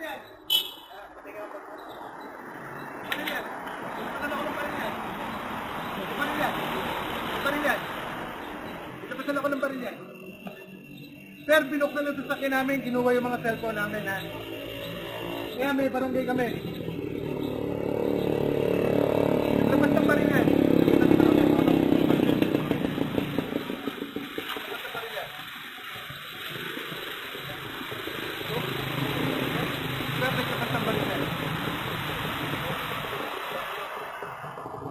yan? Baril yan. Ano ako ng baril yan? Baril yan. Baril yan. Itapasan ako ng baril yan. Sir, binuksan ng sasakyan namin, kinuha yung mga cellphone namin, ha? Kaya may barangay kami. Labas ng baril yan.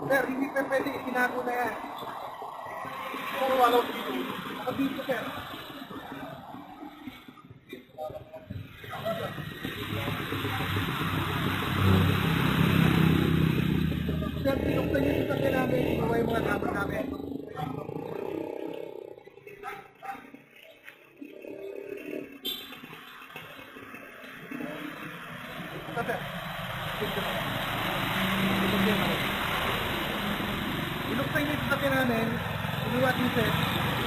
Sir, hindi pa pwede itinago na yan. Kung wala dito. Ako dito, sir. Sir, pinuksan niyo sa akin namin. Inuwa yung mga gamit namin. Ito, sir. Binuksan niyo sa akin namin. Inuwa ticket.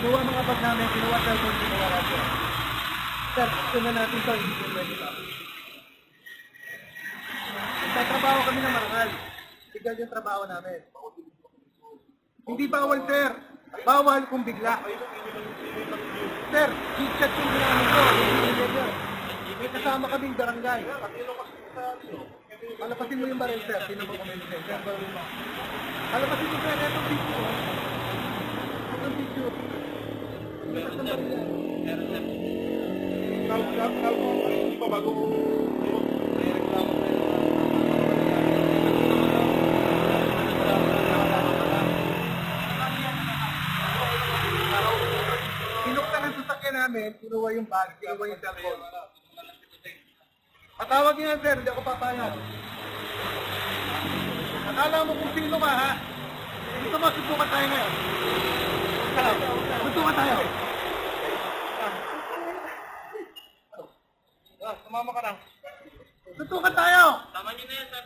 Inuwa mga bag namin. Inuwa cellphone. Inuwa radio. Sir, gusto na natin ito. Hindi ko ready pa. Nagtatrabaho kami ng marangal. Tigil yung trabaho namin. Hindi bawal, sir. Bawal kung bigla. Sir, check yung ginamit ko. May kasama kaming barangay. Alapasin mo yung baril, sir. Sino mo kami, sir? Alapasin mo, sir. Itong video. Itong video. Lakas ng baril yan. Bago mo. Pinuksan ang sasakyan namin, kinuha yung bag, kinuha yung cellphone. Patawag niyo yan, sir, hindi ako papayag. Akala mo kung sino ka, ha? Dito mo, susukan tayo ngayon. Susukan tayo. Sumama ka lang. Susukan tayo! Tama niyo na yan, sir.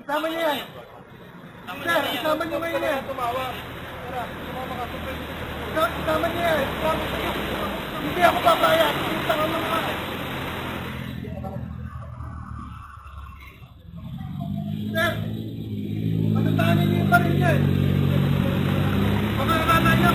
Isama niyo yan. Sir, isama niyo ngayon yan. Tumawa. Sumama ka. Isama niyo yan. Hindi ako papayag. Kita ka lang ka. Sir, matatanin niyo yung baril niya. Baka akala niya,